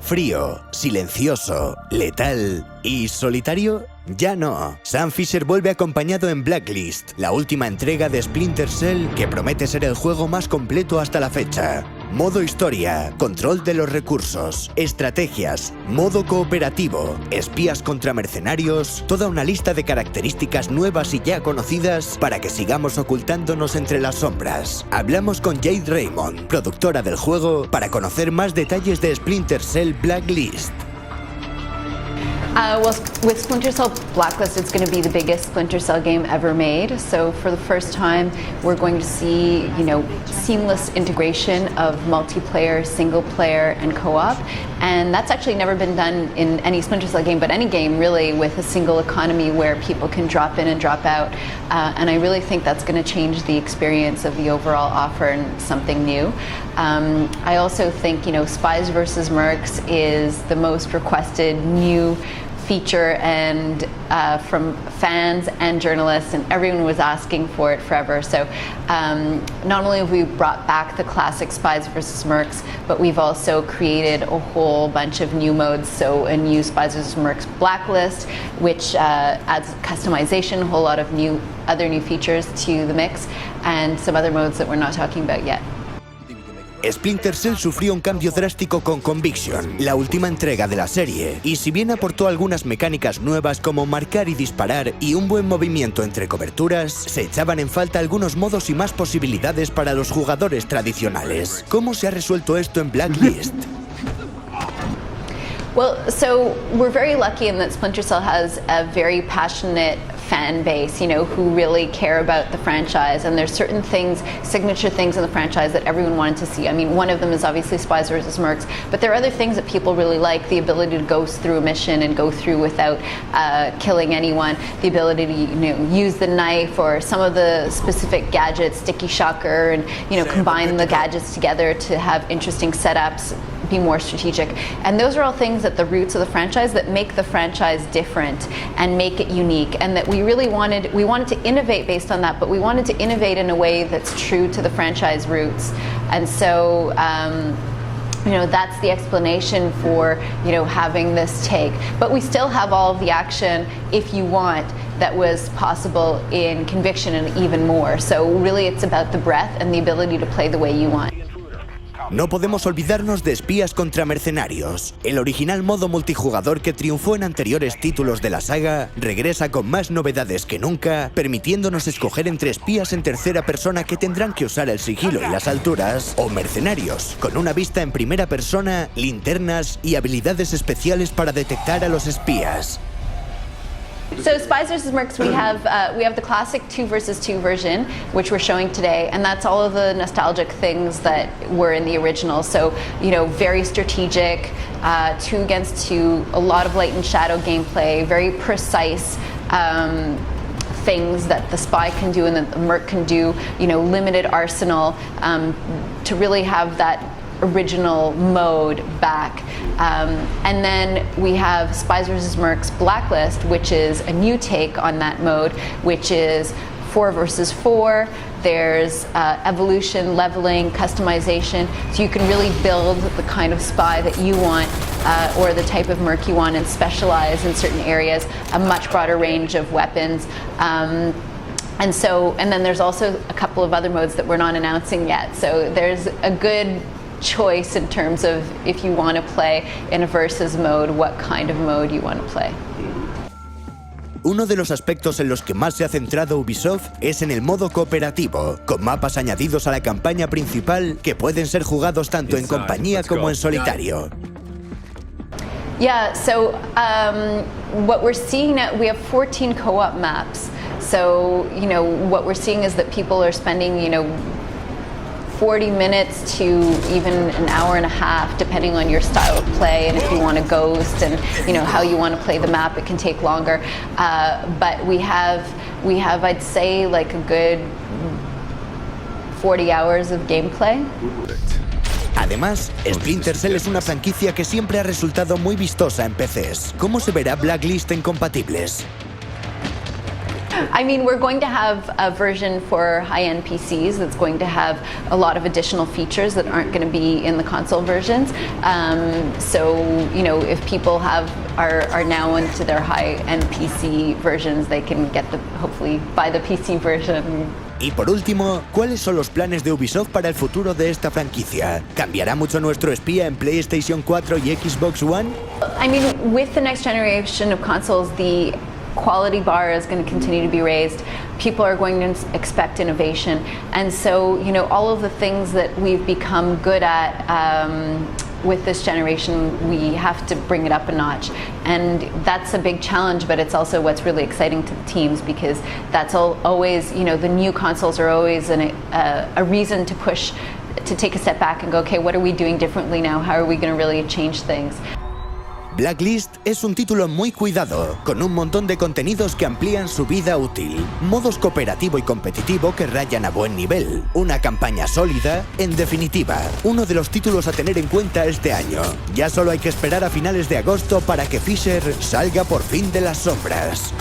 ¿Frío, silencioso, letal y solitario? Ya no. Sam Fisher vuelve acompañado en Black List, la última entrega de Splinter Cell que promete ser el juego más completo hasta la fecha. Modo historia, control de los recursos, estrategias, modo cooperativo, espías contra mercenarios, toda una lista de características nuevas y ya conocidas para que sigamos ocultándonos entre las sombras. Hablamos con Jade Raymond, productora del juego, para conocer más detalles de Splinter Cell Black List. Well, with Splinter Cell Black List, it's going to be the biggest Splinter Cell game ever made. So for the first time, we're going to see, seamless integration of multiplayer, single player, and co-op. And that's actually never been done in any Splinter Cell game, but any game really, with a single economy where people can drop in and drop out. And I really think that's going to change the experience of the overall offer and something new. I also think, Spies vs. Mercs is the most requested new feature, and from fans and journalists, and everyone was asking for it forever. So not only have we brought back the classic Spies vs. Mercs, but we've also created a whole bunch of new modes. So a new Spies vs. Mercs Black List, which adds customization, a whole lot of other new features to the mix, and some other modes that we're not talking about yet. Splinter Cell sufrió un cambio drástico con Conviction, la última entrega de la serie, y si bien aportó algunas mecánicas nuevas como marcar y disparar y un buen movimiento entre coberturas, se echaban en falta algunos modos y más posibilidades para los jugadores tradicionales. ¿Cómo se ha resuelto esto en Black List? Well, so we're very lucky in that Splinter Cell has a very passionate fan base, who really care about the franchise, and there's certain things, signature things in the franchise that everyone wanted to see. I mean, one of them is obviously Spies vs. Mercs, but there are other things that people really like: the ability to go through a mission and go through without killing anyone, the ability to use the knife, or some of the specific gadgets, sticky shocker, and combine the gadgets together to have interesting setups, be more strategic. And those are all things at the roots of the franchise that make the franchise different and make it unique, and that we really wanted to innovate based on that, but we wanted to innovate in a way that's true to the franchise roots. And so that's the explanation for having this take. But we still have all of the action, if you want, that was possible in Conviction, and even more. So really it's about the breadth and the ability to play the way you want. No podemos olvidarnos de Espías contra Mercenarios. El original modo multijugador que triunfó en anteriores títulos de la saga regresa con más novedades que nunca, permitiéndonos escoger entre espías en tercera persona que tendrán que usar el sigilo y las alturas, o mercenarios, con una vista en primera persona, linternas y habilidades especiales para detectar a los espías. So Spies vs. Mercs, we have the classic 2 vs. 2 version, which we're showing today, and that's all of the nostalgic things that were in the original. So, very strategic, 2 against 2, a lot of light and shadow gameplay, very precise things that the spy can do and that the merc can do, limited arsenal, to really have that original mode back. And then we have Spies vs. Mercs Black List, which is a new take on that mode, which is 4 vs. 4. There's evolution, leveling, customization, so you can really build the kind of spy that you want, or the type of merc you want, and specialize in certain areas, a much broader range of weapons. And then there's also a couple of other modes that we're not announcing yet. So there's a good choice in terms of if you want to play in a versus mode, what kind of mode you want to play. Uno de los aspectos en los que más se ha centrado Ubisoft es en el modo cooperativo, con mapas añadidos a la campaña principal que pueden ser jugados tanto en compañía como en solitario. Yeah, so what we're seeing now, we have 14 co-op maps. So, what we're seeing is that people are spending, 40 minutes to even an hour and a half, depending on your style of play, and if you want to ghost and how you want to play the map, it can take longer. But we have I'd say like a good 40 hours of gameplay. Además, Splinter Cell es una franquicia que siempre ha resultado muy vistosa en PCs. ¿Cómo se verá Black List en compatibles? I mean, we're going to have a version for high-end PCs that's going to have a lot of additional features that aren't going to be in the console versions. So, you know, if people are now into their high-end PC versions, they can hopefully buy the PC version. Y por último, ¿cuáles son los planes de Ubisoft para el futuro de esta franquicia? ¿Cambiará mucho nuestro espía en PlayStation 4 y Xbox One? I mean, with the next generation of consoles, the quality bar is going to continue to be raised. People are going to expect innovation. And so, you know, all of the things that we've become good at with this generation, we have to bring it up a notch. And that's a big challenge, but it's also what's really exciting to the teams, because that's always, you know, the new consoles are always a reason to push, to take a step back and go, okay, what are we doing differently now? How are we going to really change things? Black List es un título muy cuidado, con un montón de contenidos que amplían su vida útil, modos cooperativo y competitivo que rayan a buen nivel, una campaña sólida, en definitiva, uno de los títulos a tener en cuenta este año. Ya solo hay que esperar a finales de agosto para que Fisher salga por fin de las sombras.